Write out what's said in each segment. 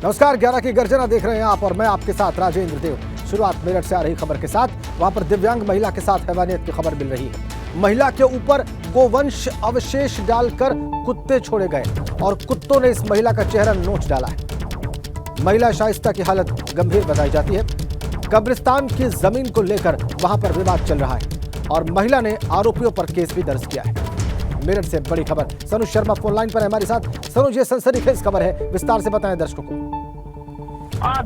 नमस्कार, 11 की गर्जना देख रहे हैं आप और मैं आपके साथ राजेंद्र देव। शुरुआत मेरठ से आ रही खबर के साथ। वहां पर दिव्यांग महिला के साथ हैवानियत की खबर मिल रही है। महिला के ऊपर गोवंश अवशेष डालकर कुत्ते छोड़े गए और कुत्तों ने इस महिला का चेहरा नोच डाला है। महिला शाइस्ता की हालत गंभीर बताई जाती है। कब्रिस्तान की जमीन को लेकर वहां पर विवाद चल रहा है और महिला ने आरोपियों पर केस भी दर्ज किया है। मेरठ से बड़ी खबर, सनु शर्मा फोन लाइन पर है हमारे साथ। सनु, ये सनसनीखेज खबर है, विस्तार से बताएं दर्शकों को।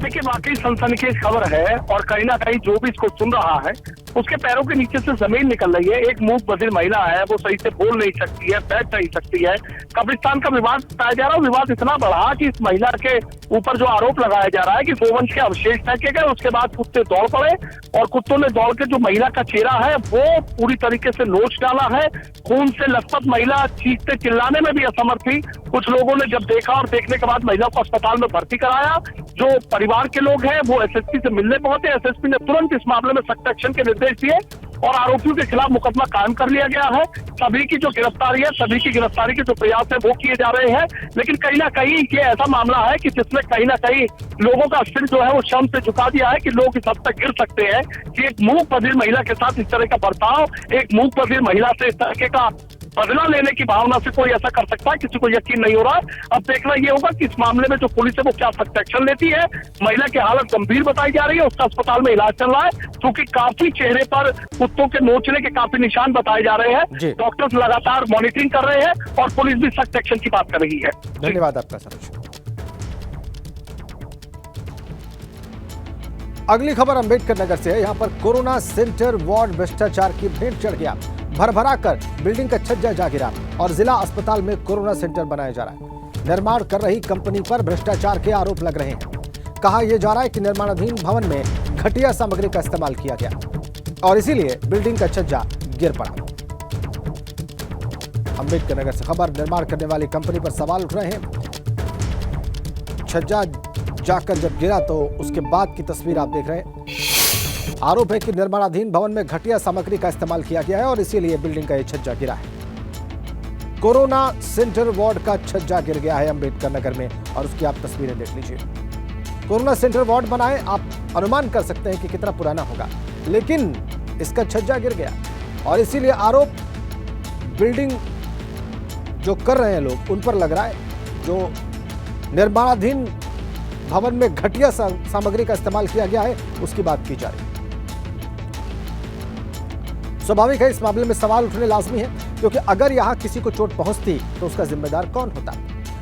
देखिए, वाकई सनसनीखेज खबर है और कहीं ना कहीं जो भी इसको सुन रहा है उसके पैरों के नीचे से जमीन निकल रही है। एक मूक बधिर महिला है, वो सही से बोल नहीं सकती है, बैठ नहीं सकती है। कब्रिस्तान का विवाद बताया जा रहा है। विवाद इतना बढ़ा कि इस महिला के ऊपर जो आरोप लगाया जा रहा है कि गोवंश के अवशेष फेंके गए, उसके बाद कुत्ते दौड़ पड़े और कुत्तों ने दौड़ के जो महिला का चेहरा है वो पूरी तरीके से नोच डाला है। खून से लथपथ महिला चीखते चिल्लाने में भी असमर्थ थी। कुछ लोगों ने जब देखा और देखने के बाद महिला को अस्पताल में भर्ती कराया। जो परिवार के लोग हैं वो एसएसपी से मिलने पहुंचे। एसएसपी ने तुरंत इस मामले में सख्त एक्शन के निर्देश दिए और आरोपियों के खिलाफ मुकदमा कायम कर लिया गया है। सभी की जो गिरफ्तारी है, सभी की गिरफ्तारी के जो प्रयास है वो किए जा रहे हैं। लेकिन कहीं ना कहीं ये ऐसा मामला है कि जिसमें कहीं ना कहीं लोगों का सिर जो है वो शर्म से झुका दिया है कि लोग इस हद तक गिर सकते हैं कि एक मूक बधिर महिला के साथ इस तरह का बर्ताव, एक मूक बधिर महिला से इस तरह का बदला लेने की भावना से कोई ऐसा कर सकता है, किसी को यकीन नहीं हो रहा है। अब देखना ये होगा कि इस मामले में जो पुलिस है वो क्या सख्त एक्शन लेती है। महिला की हालत गंभीर बताई जा रही है, उसका अस्पताल में इलाज चल रहा है क्योंकि काफी चेहरे पर कुत्तों के नोचने के काफी निशान बताए जा रहे हैं। डॉक्टर्स लगातार मॉनिटरिंग कर रहे हैं और पुलिस भी सख्त एक्शन की बात कर रही है। धन्यवाद आपका सरोज। अगली खबर अंबेडकर नगर से है। यहाँ पर कोरोना सेंटर वार्ड भ्रष्टाचार की भेंट चढ़ गया। भरभरा कर बिल्डिंग का छज्जा जा गिरा और जिला अस्पताल में कोरोना सेंटर बनाया जा रहा है। निर्माण कर रही कंपनी पर भ्रष्टाचार के आरोप लग रहे हैं। कहा यह जा रहा है कि निर्माणाधीन भवन में घटिया सामग्री का इस्तेमाल किया गया और इसीलिए बिल्डिंग का छज्जा गिर पड़ा। अंबेडकर नगर से खबर, निर्माण करने वाली कंपनी पर सवाल उठ रहे हैं। छज्जा जाकर जब गिरा तो उसके बाद की तस्वीर आप देख रहे हैं। आरोप है कि निर्माणाधीन भवन में घटिया सामग्री का इस्तेमाल किया गया है और इसीलिए बिल्डिंग का यह छज्जा गिरा है। कोरोना सेंटर वार्ड का छज्जा गिर गया है अंबेडकर नगर में और उसकी आप तस्वीरें देख लीजिए। कोरोना सेंटर वार्ड बनाए, आप अनुमान कर सकते हैं कि कितना पुराना होगा, लेकिन इसका छज्जा गिर गया और इसीलिए आरोप बिल्डिंग जो कर रहे हैं लोग उन पर लग रहा है। जो निर्माणाधीन भवन में घटिया सामग्री का इस्तेमाल किया गया है उसकी बात की जा रही है। स्वाभाविक है, इस मामले में सवाल उठने लाजमी है क्योंकि अगर यहां किसी को चोट पहुंचती तो उसका जिम्मेदार कौन होता।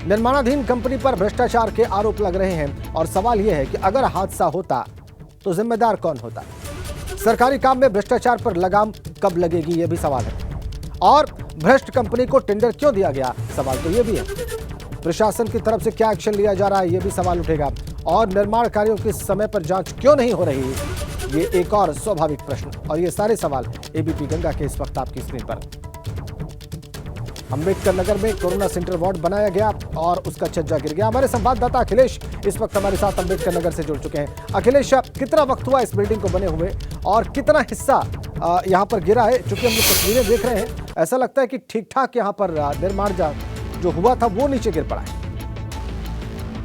निर्माणाधीन कंपनी पर भ्रष्टाचार के आरोप लग रहे हैं और सवाल यह है कि अगर हादसा होता तो जिम्मेदार कौन होता। सरकारी काम में भ्रष्टाचार पर लगाम कब लगेगी, यह भी सवाल है। और भ्रष्ट कंपनी को टेंडर क्यों दिया गया, सवाल तो यह भी है। प्रशासन की तरफ से क्या एक्शन लिया जा रहा है, यह भी सवाल उठेगा। और निर्माण कार्यों की समय पर जांच क्यों नहीं हो रही, ये एक और स्वाभाविक प्रश्न। और ये सारे सवाल एबीपी गंगा के इस वक्त आपकी स्क्रीन पर। अंबेडकर नगर में कोरोना सेंटर वार्ड बनाया गया और उसका छज्जा गिर गया। हमारे संवाददाता अखिलेश इस वक्त हमारे साथ अंबेडकर नगर से जुड़ चुके हैं। अखिलेश, कितना वक्त हुआ इस बिल्डिंग को बने हुए और कितना हिस्सा यहाँ पर गिरा है? चूंकि हम लोग तस्वीरें देख रहे हैं, ऐसा लगता है कि ठीक ठाक यहाँ पर निर्माण जो हुआ था वो नीचे गिर पड़ा है।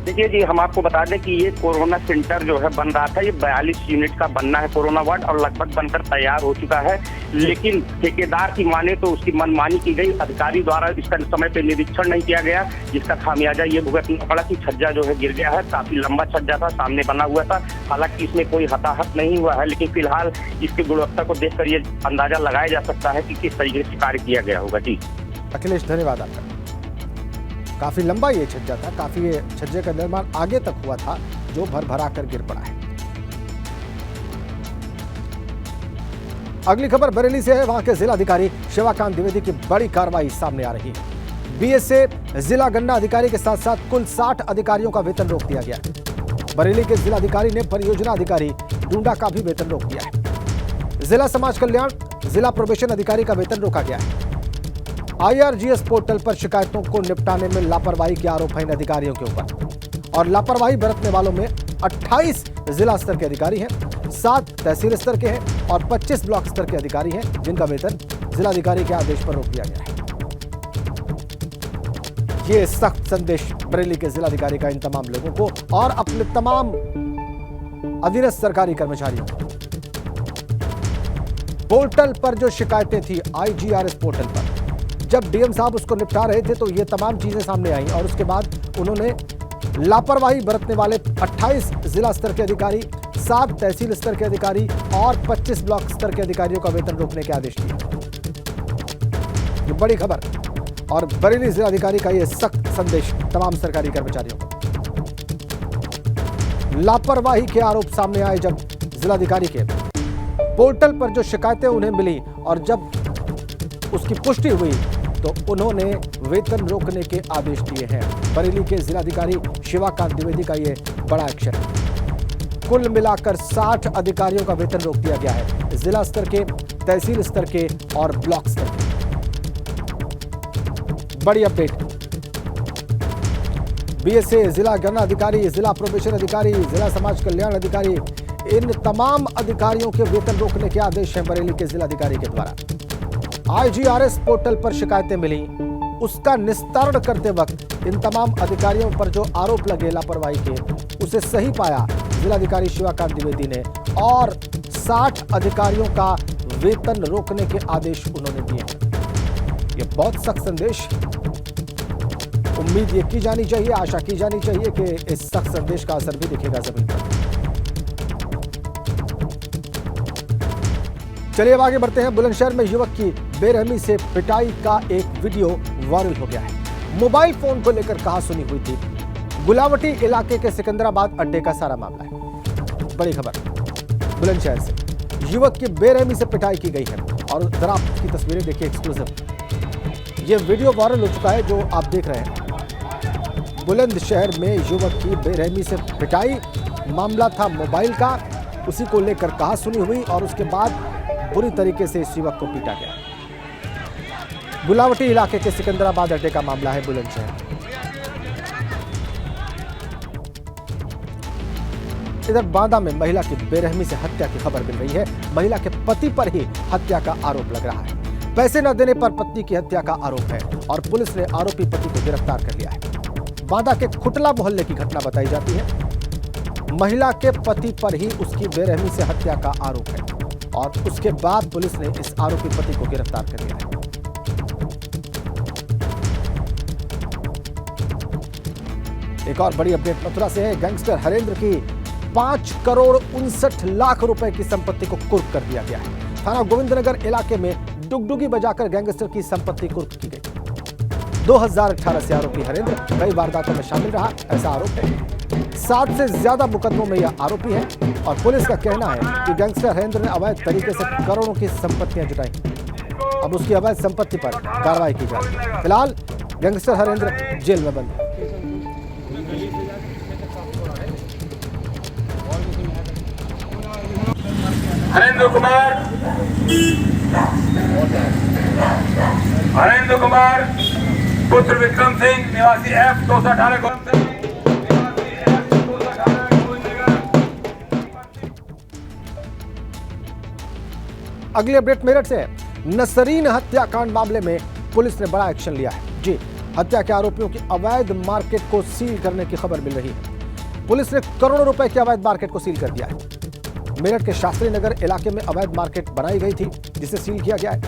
देखिए जी, हम आपको बता दें कि ये कोरोना सेंटर जो है बन रहा था, ये 42 यूनिट का बनना है कोरोना वार्ड और लगभग बनकर तैयार हो चुका है। लेकिन ठेकेदार की माने तो उसकी मनमानी की गई। अधिकारी द्वारा इसका समय पे निरीक्षण नहीं किया गया, जिसका खामियाजा ये भुगतना पड़ा कि छज्जा जो है गिर गया है। काफी लंबा छज्जा था, सामने बना हुआ था। हालांकि इसमें कोई हताहत नहीं हुआ है, लेकिन फिलहाल इसकी गुणवत्ता को देखकर ये अंदाजा लगाया जा सकता है कि किस तरीके से कार्य किया गया होगा। जी अखिलेश, धन्यवाद आपका। काफी लंबा ये छज्जा था, काफी ये छज्जे का निर्माण आगे तक हुआ था जो भरभरा कर गिर पड़ा है। अगली खबर बरेली से है। वहां के जिलाधिकारी शिवाकांत द्विवेदी की बड़ी कार्रवाई सामने आ रही है। बीएसए जिला गन्ना अधिकारी के साथ साथ कुल 60 अधिकारियों का वेतन रोक दिया गया है। बरेली के जिलाधिकारी ने परियोजना अधिकारी डूंडा का भी वेतन रोक दिया है। जिला समाज कल्याण, जिला प्रोबेशन अधिकारी का वेतन रोका गया है। IRGS पोर्टल पर शिकायतों को निपटाने में लापरवाही के आरोप है इन अधिकारियों के ऊपर और लापरवाही बरतने वालों में 28 जिला स्तर के अधिकारी हैं, 7 तहसील स्तर के हैं और 25 ब्लॉक स्तर के अधिकारी हैं जिनका वेतन जिलाधिकारी के आदेश पर रोक दिया गया है। ये सख्त संदेश बरेली के जिलाधिकारी का इन तमाम लोगों को और अपने तमाम अधीनस्थ सरकारी कर्मचारियों को। पोर्टल पर जो शिकायतें थी IGRS पोर्टल पर, जब डीएम साहब उसको निपटा रहे थे तो ये तमाम चीजें सामने आई और उसके बाद उन्होंने लापरवाही बरतने वाले 28 जिला स्तर के अधिकारी, 7 तहसील स्तर के अधिकारी और 25 ब्लॉक स्तर के अधिकारियों का वेतन रोकने के आदेश दिए। ये बड़ी खबर और बरेली जिलाधिकारी का यह सख्त संदेश तमाम सरकारी कर्मचारियों को। लापरवाही के आरोप सामने आए जब जिलाधिकारी के पोर्टल पर जो शिकायतें उन्हें मिली और जब उसकी पुष्टि हुई तो उन्होंने वेतन रोकने के आदेश दिए हैं। बरेली के जिलाधिकारी शिवाकांत द्विवेदी का यह बड़ा एक्शन। कुल मिलाकर 60 अधिकारियों का वेतन रोक दिया गया है, जिला स्तर के, तहसील स्तर के और ब्लॉक स्तर के। बड़ी अपडेट। बीएसए, जिला गणना अधिकारी, जिला प्रोबेशन अधिकारी, जिला समाज कल्याण अधिकारी, इन तमाम अधिकारियों के वेतन रोकने के आदेश हैं बरेली के जिलाधिकारी के द्वारा। IGRS पोर्टल पर शिकायतें मिली, उसका निस्तारण करते वक्त इन तमाम अधिकारियों पर जो आरोप लगे लापरवाही के, उसे सही पाया जिलाधिकारी शिवाकांत द्विवेदी ने और 60 अधिकारियों का वेतन रोकने के आदेश उन्होंने दिए। यह बहुत सख्त संदेश। उम्मीद ये की जानी चाहिए, आशा की जानी चाहिए कि इस सख्त संदेश का असर भी दिखेगा जमीन पर। चलिए अब आगे बढ़ते हैं। बुलंदशहर में युवक की बेरहमी से पिटाई का एक वीडियो वायरल हो गया है। मोबाइल फोन को लेकर कहासुनी हुई थी। गुलावटी इलाके के सिकंदराबाद अड्डे का सारा मामला है। बड़ी खबर बुलंदशहर से, युवक की बेरहमी से पिटाई की गई है और जरा आप की तस्वीरें देखिए एक्सक्लूसिव। ये वीडियो वायरल हो चुका है जो आप देख रहे हैं। बुलंदशहर में युवक की बेरहमी से पिटाई, मामला था मोबाइल का, उसी को लेकर कहासुनी हुई और उसके बाद बुरी तरीके से इस युवक को पीटा गया। गुलावटी इलाके के सिकंदराबाद अड्डे का मामला है बुलंदशहर। इधर बांदा में महिला की बेरहमी से हत्या की खबर मिल रही है। महिला के पति पर ही हत्या का आरोप लग रहा है। पैसे न देने पर पत्नी की हत्या का आरोप है और पुलिस ने आरोपी पति को गिरफ्तार कर लिया है। बांदा के खुटला मोहल्ले की घटना बताई जाती है। महिला के पति पर ही उसकी बेरहमी से हत्या का आरोप है और उसके बाद पुलिस ने इस आरोपी पति को गिरफ्तार कर लिया है। एक और बड़ी अपडेट मथुरा से है। गैंगस्टर हरेंद्र की 5 करोड़ 59 लाख रुपए की संपत्ति को कुर्क कर दिया गया है। थाना गोविंदनगर इलाके में डुगडुगी बजाकर गैंगस्टर की संपत्ति कुर्क की गई। 2018 से आरोपी हरेंद्र कई वारदातों में शामिल रहा, ऐसा आरोप है। 7 से ज्यादा मुकदमों में यह आरोपी है और पुलिस का कहना है कि गैंगस्टर हरेंद्र ने अवैध तरीके से करोड़ों की संपत्तियां जुटाई। अब उसकी अवैध संपत्ति पर कार्रवाई की जाए। फिलहाल गैंगस्टर हरेंद्र जेल में बंद है। हरेंद्र कुमार पुत्र विक्रम सिंह निवासी F218 अगली अपडेट मेरठ से है। नसरीन हत्याकांड मामले में पुलिस ने बड़ा एक्शन लिया है। जी, हत्या के आरोपियों की अवैध मार्केट को सील करने की खबर मिल रही है। पुलिस ने करोड़ों रुपए की अवैध मार्केट को सील कर दिया है। मेरठ के शास्त्री नगर इलाके में अवैध मार्केट बनाई गई थी जिसे सील किया गया है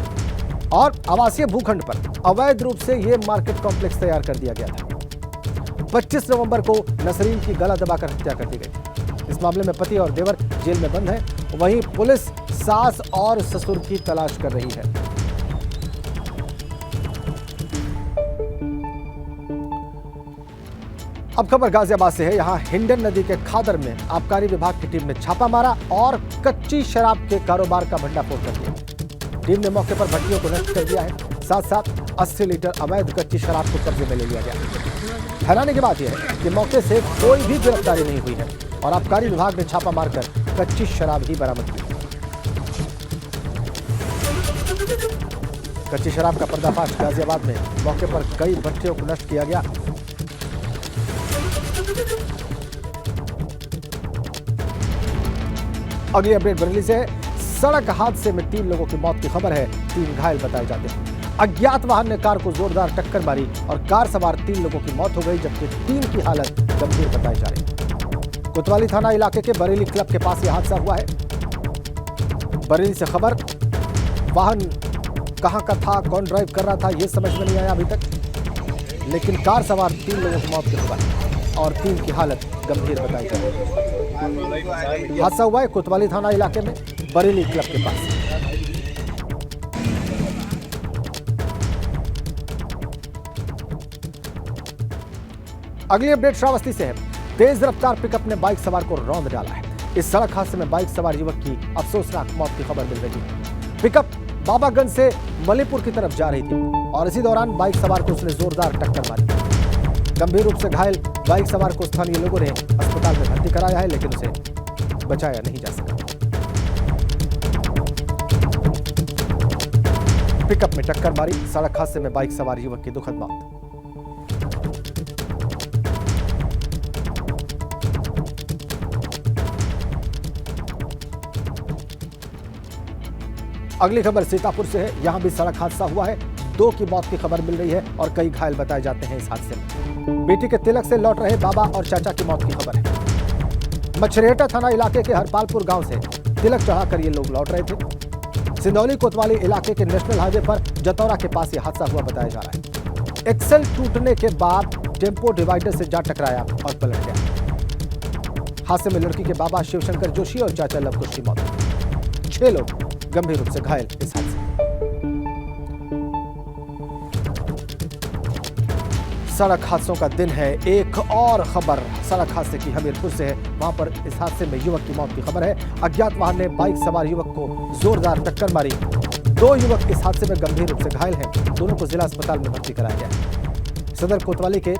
और आवासीय भूखंड पर अवैध रूप से यह मार्केट कॉम्प्लेक्स तैयार कर दिया गया था। 25 नवंबर को नसरीन की गला दबाकर हत्या कर दी गई। इस मामले में पति और देवर जेल में बंद हैं। वहीं पुलिस सास और ससुर की तलाश कर रही है। अब खबर गाजियाबाद से है। यहां हिंडन नदी के खादर में आबकारी विभाग की टीम ने छापा मारा और कच्ची शराब के कारोबार का भंडाफोड़ कर दिया। टीम ने मौके पर भट्टियों को नष्ट कर दिया है, साथ साथ 80 लीटर अवैध कच्ची शराब को कब्जे में ले लिया गया। हैरानी की बात यह है कि मौके से कोई भी गिरफ्तारी नहीं हुई है और आबकारी विभाग ने छापा मारकर कच्ची शराब ही बरामद की। कच्ची शराब का पर्दाफाश गाजियाबाद में मौके पर कई भट्टियों को नष्ट किया गया। अगली अपडेट बरेली से है। सड़क हादसे में 3 लोगों की मौत की खबर है, 3 घायल बताए जाते हैं। अज्ञात वाहन ने कार को जोरदार टक्कर मारी और कार सवार 3 लोगों की मौत हो गई, जबकि 3 की हालत गंभीर बताई जा रही है। कोतवाली थाना इलाके के बरेली क्लब के पास यह हादसा हुआ है। बरेली से खबर, वाहन कहां का था, कौन ड्राइव कर रहा था, यह समझ में नहीं आया अभी तक, लेकिन कार सवार 3 लोगों की मौत की खबर और 3 की हालत गंभीर बताई जा रही है। हादसा हुआ है कोतवाली थाना इलाके में बरेली क्लब के पास। अगली अपडेट श्रावस्ती से है। तेज रफ्तार पिकअप ने बाइक सवार को रौंद डाला है। इस सड़क हादसे में बाइक सवार युवक की अफसोसनाक मौत की खबर मिल रही है। पिकअप बाबागंज से मलीपुर की तरफ जा रही थी और इसी दौरान बाइक सवार को उसने जोरदार टक्कर मारी। गंभीर रूप से घायल बाइक सवार को स्थानीय लोगों ने अस्पताल में भर्ती कराया है, लेकिन उसे बचाया नहीं जा सका। पिकअप में टक्कर मारी, सड़क हादसे में बाइक सवार युवक की दुखद मौत। अगली खबर सीतापुर से है। यहां भी सड़क हादसा हुआ है। 2 की मौत की खबर मिल रही है और कई घायल बताए जाते हैं इस हादसे में। बेटी के तिलक से लौट रहे बाबा और चाचा की मौत की खबर है। मछरेटा थाना इलाके के हरपालपुर गांव से तिलक चढ़ाकर ये लोग लौट रहे थे। सिंदौली कोतवाली इलाके के नेशनल हाईवे पर जतौरा के पास ये हादसा हुआ बताया जा रहा है। एक्सेल टूटने के बाद टेम्पो डिवाइडर से जा टकराया और पलट गया। हादसे में लड़की के बाबा शिवशंकर जोशी और चाचा लवकुश की मौत। 6 लोग गंभीर रूप से घायल इस हादसे में। सड़क हादसों का दिन है। एक और खबर सड़क हादसे की हमीरपुर से है। वहां पर इस हादसे में युवक की मौत की खबर है। अज्ञात वाहन ने बाइक सवार युवक को जोरदार टक्कर मारी। 2 युवक इस हादसे में गंभीर रूप से घायल हैं। दोनों को जिला अस्पताल में भर्ती कराया गया। सदर कोतवाली के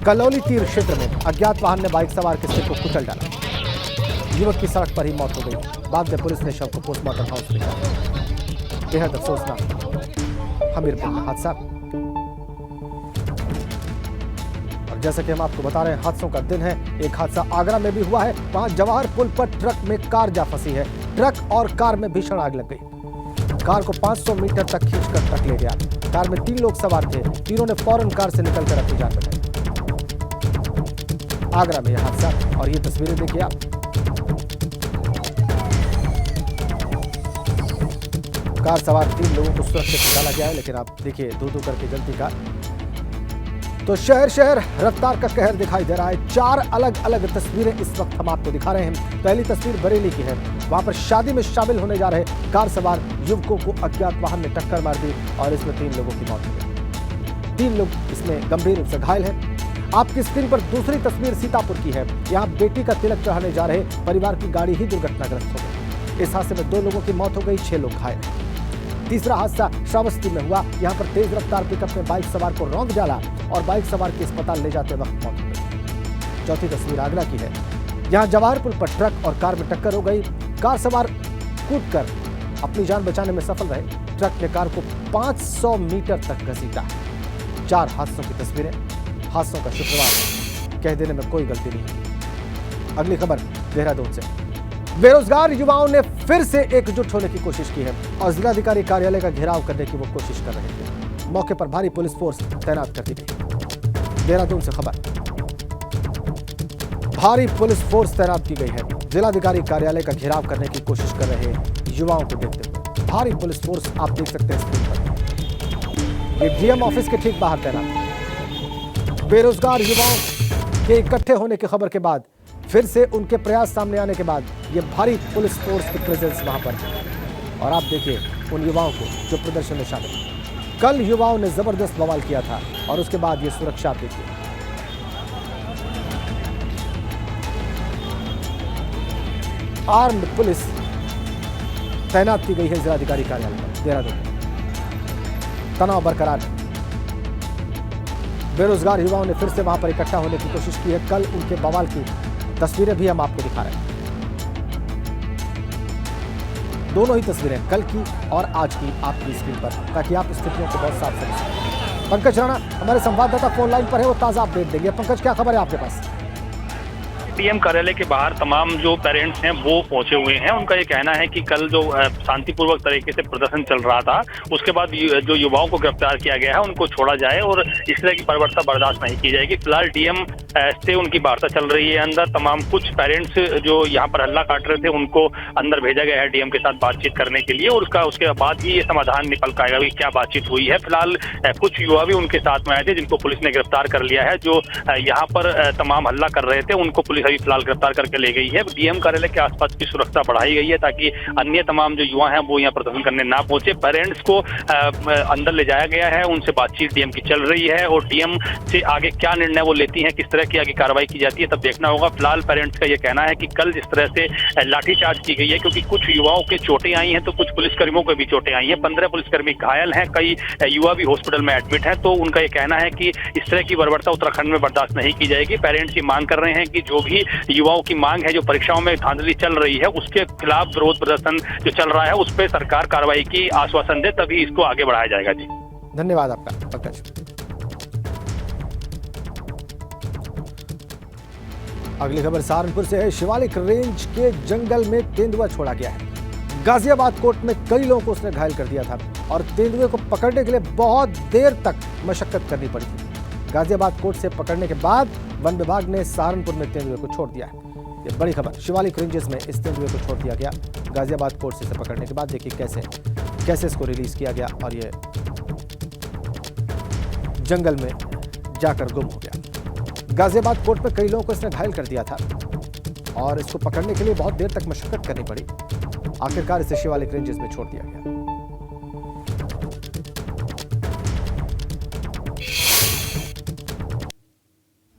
कलौली तीर क्षेत्र में अज्ञात वाहन ने बाइक सवार के सिर को कुचल डाला। युवक की सड़क पर ही मौत हो गई। बाद में पुलिस ने शव को पोस्टमार्टम हाउस भेजा। बेहद अफसोसनाक हमीरपुर में हादसा। और जैसा कि हम आपको बता रहे हैं, हादसों का दिन है। एक हादसा आगरा में भी हुआ है। वहां जवाहर पुल पर ट्रक में कार जा फंसी है। ट्रक और कार में भीषण आग लग गई। कार को 500 मीटर तक खींचकर ट्रक ले गया। कार में 3 लोग सवार थे। तीनों ने फौरन कार से निकलकर अपनी जान बचाई। आगरा में यह हादसा और ये तस्वीरें देखिए आप। कार सवार 3 लोगों को सुरक्षित निकाला गया है, लेकिन आप देखिए दो करके जलती कार। तो शहर शहर रफ्तार का कहर दिखाई दे रहा है। 4 अलग अलग तस्वीरें इस वक्त हम आपको दिखा रहे हैं। पहली तस्वीर बरेली की है। वहां पर शादी में शामिल होने जा रहे कार सवार युवकों को अज्ञात वाहन ने टक्कर मार दी और इसमें 3 लोगों की मौत हो गई। 3 लोग इसमें गंभीर रूप से घायल हैं। आपकी स्क्रीन पर दूसरी तस्वीर सीतापुर की है। यहाँ बेटी का तिलक चढ़ाने जा रहे परिवार की गाड़ी ही दुर्घटनाग्रस्त हो गई। इस हादसे में 2 लोगों की मौत हो गई, 6 लोग घायल हैं। तीसरा हादसा श्रावस्ती में हुआ। यहाँ पर तेज रफ्तार पिकअप ने बाइक सवार को रौंद डाला और बाइक सवार की अस्पताल ले जाते वक्त मौत हो गई। चौथी तस्वीर आगरा की है। यहाँ जवाहर पुल पर ट्रक और कार में टक्कर हो गई। कार सवार कूदकर अपनी जान बचाने में सफल रहे। ट्रक ने कार को 500 मीटर तक घसीटा। 4 हादसों की तस्वीरें। हादसों का शुक्रवार कह देने में कोई गलती नहीं। अगली खबर देहरादून से। बेरोजगार युवाओं ने फिर से एकजुट होने की कोशिश की है और जिलाधिकारी कार्यालय का घेराव करने की वो कोशिश कर रहे थे। मौके पर भारी पुलिस फोर्स तैनात कर दी गई। देहरादून से खबर। भारी पुलिस फोर्स तैनात की गई है। जिलाधिकारी कार्यालय का घेराव करने की कोशिश कर रहे युवाओं को देखते हुए भारी पुलिस फोर्स आप देख सकते हैं स्क्रीन पर। ये डीएम ऑफिस के ठीक बाहर तैनात। बेरोजगार युवाओं के इकट्ठे होने की खबर के बाद, फिर से उनके प्रयास सामने आने के बाद ये भारी पुलिस फोर्स की प्रेजेंस वहां पर है। और आप देखिए उन युवाओं को जो प्रदर्शन में शामिल हैं। कल युवाओं ने जबरदस्त बवाल किया था और उसके बाद ये सुरक्षा देखिए। आर्म्ड पुलिस तैनात की गई है जिलाधिकारी कार्यालय में देहरादून। तनाव बरकरार है। बेरोजगार युवाओं ने फिर से वहां पर इकट्ठा होने की कोशिश की है। कल उनके बवाल की तस्वीरें भी हम आपको दिखा रहे हैं। दोनों ही तस्वीरें कल की और आज की आपकी स्क्रीन पर, ताकि आप स्थितियों को बहुत साफ समझ सकें। पंकज राणा हमारे संवाददाता फोन लाइन पर है, वो ताजा अपडेट देंगे। पंकज, क्या खबर है आपके पास? डीएम कार्यालय के बाहर तमाम जो पेरेंट्स हैं वो पहुंचे हुए हैं। उनका ये कहना है कि कल जो शांतिपूर्वक तरीके से प्रदर्शन चल रहा था, उसके बाद जो युवाओं को गिरफ्तार किया गया है उनको छोड़ा जाए और इस तरह की बर्बरता बर्दाश्त नहीं की जाएगी। फिलहाल डीएम से उनकी वार्ता चल रही है अंदर। तमाम कुछ पेरेंट्स जो यहाँ पर हल्ला काट रहे थे उनको अंदर भेजा गया है डीएम के साथ बातचीत करने के लिए, और उसके बाद ही ये समाधान निकल पाएगा कि क्या बातचीत हुई है। फिलहाल कुछ युवा भी उनके साथ में आए थे जिनको पुलिस ने गिरफ्तार कर लिया है। जो यहाँ पर तमाम हल्ला कर रहे थे उनको पुलिस अभी फिलहाल गिरफ्तार करके ले गई है। डीएम कार्यालय के आसपास की सुरक्षा बढ़ाई गई है ताकि अन्य तमाम जो युवा हैं वो यहाँ प्रदर्शन करने ना पहुंचे। पेरेंट्स को अंदर ले जाया गया है, उनसे बातचीत डीएम की चल रही है और डीएम से आगे क्या निर्णय वो लेती हैं, किस तरह की आगे कार्रवाई की जाती है, तब देखना होगा। फिलहाल पेरेंट्स का ये कहना है कि कल जिस तरह से लाठीचार्ज की गई है, क्योंकि कुछ युवाओं के चोटें आई हैं तो कुछ पुलिसकर्मियों को भी चोटें आई हैं। 15 पुलिसकर्मी घायल हैं, कई युवा भी हॉस्पिटल में एडमिट हैं। तो उनका ये कहना है कि इस तरह की बर्बरता उत्तराखंड में बर्दाश्त नहीं की जाएगी। पेरेंट्स ये मांग कर रहे हैं कि जो भी युवाओं की मांग है, जो परीक्षाओं में धांधली चल रही है, उसके खिलाफ विरोध प्रदर्शन जो चल रहा है उस पर सरकार कार्रवाई की आश्वासन दे, तभी इसको आगे बढ़ाया जाएगा। जी धन्यवाद आपका पंकज। अगली खबर सहारनपुर से है। शिवालिक रेंज के जंगल में तेंदुआ छोड़ा गया है। गाजियाबाद कोर्ट में कई लोगों को उसने घायल कर दिया था और तेंदुए को पकड़ने के लिए बहुत देर तक मशक्कत करनी पड़ी थी। गाजियाबाद कोर्ट से पकड़ने के बाद वन विभाग ने सहारनपुर में तेंदुए को छोड़ दिया है। ये बड़ी खबर, शिवालिक रेंजेस में इस तेंदुए को छोड़ दिया गया गाजियाबाद कोर्ट से पकड़ने के बाद। देखिए कैसे इसको रिलीज किया गया और ये जंगल में जाकर गुम हो गया। गाजियाबाद कोर्ट में कई लोगों को इसने घायल कर दिया था और इसको पकड़ने के लिए बहुत देर तक मशक्कत करनी पड़ी। आखिरकार इसे शिवालिक रेंजेस में छोड़ दिया गया।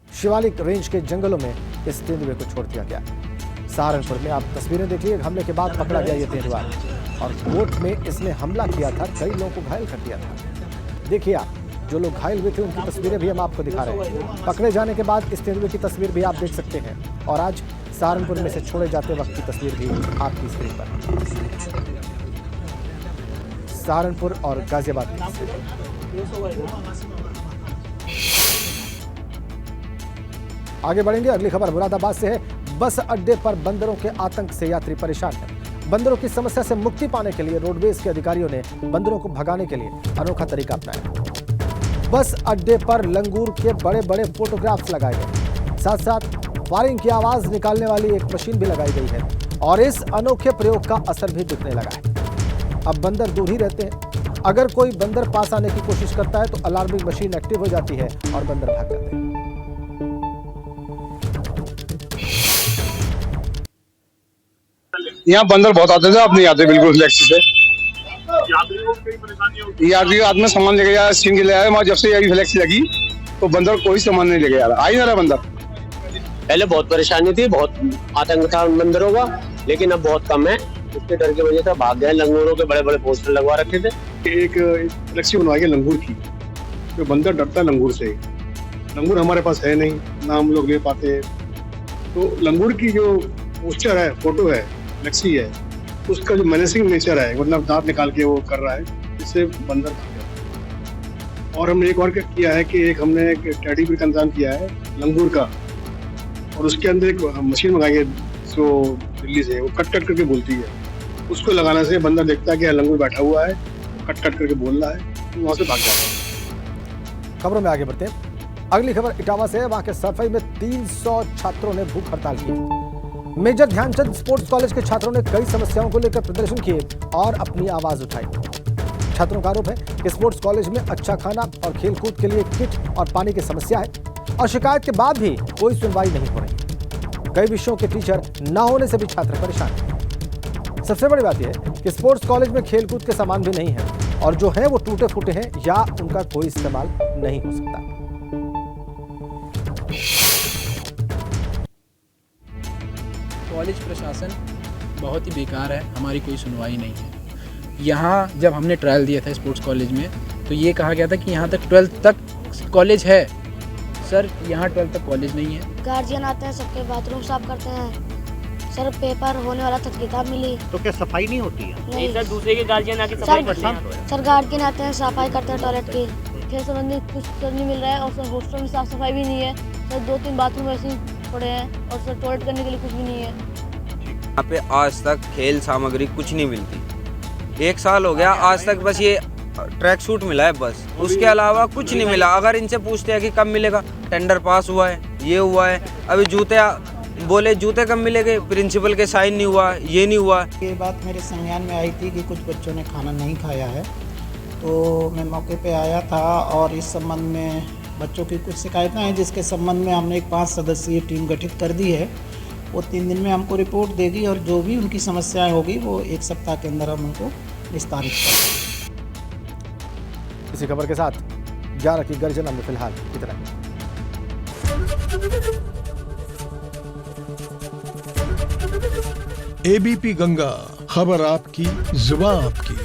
शिवालिक रेंज के जंगलों में इस तेंदुए को छोड़ दिया गया। सहारनपुर में आप तस्वीरें देखिए, हमले के बाद पकड़ा गया ये तेंदुआ और कोर्ट में इसने हमला किया था, कई लोगों को घायल कर दिया था। देखिए आप, जो लोग घायल हुए थे उनकी तस्वीरें भी हम आपको दिखा रहे हैं। पकड़े जाने के बाद इस तेंदुए की तस्वीर भी आप देख सकते हैं और आज सहारनपुर में से छोड़े जाते वक्त की तस्वीर भी आपकी स्क्रीन पर। सहारनपुर और गाजियाबाद आगे बढ़ेंगे। अगली खबर मुरादाबाद से है। बस अड्डे पर बंदरों के आतंक से यात्री परेशान हैं। बंदरों की समस्या से मुक्ति पाने के लिए रोडवेज के अधिकारियों ने बंदरों को भगाने के लिए अनोखा तरीका अपनाया। बस अड्डे पर लंगूर के बड़े बड़े फोटोग्राफ्स लगाए गए, साथ साथ फायरिंग की आवाज निकालने वाली एक मशीन भी लगाई गई है और इस अनोखे प्रयोग का असर भी दिखने लगा है। अब बंदर दूर ही रहते हैं। अगर कोई बंदर पास आने की कोशिश करता है तो अलार्मिंग मशीन एक्टिव हो जाती है और बंदर भाग जाते हैं। यहाँ बंदर बहुत आते थे, अब नहीं आते बिल्कुल फ्लैक्सी से। यात्री आदमी सामान लेके जा स्टीम के ले आया, जब से यही फ्लैक्सी लगी तो बंदर कोई सामान नहीं लेके आ रहा, आ ही ना रहा बंदर। पहले बहुत परेशानी थी, बहुत आतंक था बंदरों का, लेकिन अब बहुत कम है। उसके डर की वजह से भाग गए। लंगूरों के बड़े बड़े पोस्टर लगवा रखे थे। एक फ्लैक्सी बनवाई है लंगूर की, तो बंदर डरता है लंगूर से। लंगूर हमारे पास है नहीं, ना हम लोग ले पाते। तो लंगूर की जो पोस्टर है, फोटो है, फ्लैक्सी है, उसका जो मैनेसिंग नेचर है, मतलब दांत निकाल के वो कर रहा है, इससे बंदर भाग जाता है। और हमने एक और किया है कि एक हमने एक टेडी भी इंतजाम किया है लंगूर का, और उसके अंदर एक मशीन मंगाई है जो दिल्ली से, वो कट कट करके बोलती है। उसको लगाने से बंदर देखता है कि लंगूर बैठा हुआ है, कट कट करके बोल रहा है, तो वहाँ से भाग जाता है। खबरों में आगे बढ़ते हैं। अगली खबर इटावा से है। वहां के सफाई में 300 छात्रों ने भूख हड़ताल की। मेजर ध्यानचंद स्पोर्ट्स कॉलेज के छात्रों ने कई समस्याओं को लेकर प्रदर्शन किए और अपनी आवाज उठाई। छात्रों का आरोप है कि स्पोर्ट्स कॉलेज में अच्छा खाना और खेलकूद के लिए किट और पानी की समस्या है और शिकायत के बाद भी कोई सुनवाई नहीं हो रही। कई विषयों के टीचर न होने से भी छात्र परेशान हैं। सबसे बड़ी बात यह है कि स्पोर्ट्स कॉलेज में खेलकूद के सामान भी नहीं है और जो है वो टूटे फूटे हैं या उनका कोई इस्तेमाल नहीं हो सकता। कॉलेज प्रशासन बहुत ही बेकार है, हमारी कोई सुनवाई नहीं है। यहाँ जब हमने ट्रायल दिया था स्पोर्ट्स कॉलेज में तो ये कहा गया था कि यहाँ तक 12th तक कॉलेज है। सर यहाँ 12th तक कॉलेज नहीं है। गार्जियन आते हैं, सबके बाथरूम साफ करते हैं। सर पेपर होने वाला था, किताब मिली तो क्या सफाई नहीं होती है? नहीं सर दूसरे के गार्जियन आके सफाई करते हैं। सर गार्जियन आते हैं, सफाई करते हैं टॉयलेट की। खेल संबंधी कुछ तो नहीं मिल रहा है और सर हॉस्टल में साफ सफाई भी नहीं है। सर 2-3 बाथरूम ऐसे पड़े हैं और सर टॉयलेट करने के लिए कुछ भी नहीं है। यहाँ पे आज तक खेल सामग्री कुछ नहीं मिलती। 1 साल हो गया, आज तक बस ये ट्रैक सूट मिला है बस, उसके अलावा कुछ नहीं मिला। अगर इनसे पूछते हैं कि कब मिलेगा, टेंडर पास हुआ है, ये हुआ है, अभी जूते बोले जूते कब मिलेंगे, प्रिंसिपल के साइन नहीं हुआ, ये नहीं हुआ। ये बात मेरे संज्ञान में आई थी कि कुछ बच्चों ने खाना नहीं खाया है, तो मैं मौके पे आया था और इस संबंध में बच्चों की कुछ शिकायतें हैं, जिसके संबंध में हमने एक 5 सदस्यीय टीम गठित कर दी है। वो 3 दिन में हमको रिपोर्ट देगी और जो भी उनकी समस्याएं होगी वो 1 सप्ताह के अंदर हम उनको निस्तारित करेंगे। इसी खबर के साथ 11 की गर्जना में फिलहाल इतना ही। एबीपी गंगा, खबर आपकी, जुबान आपकी।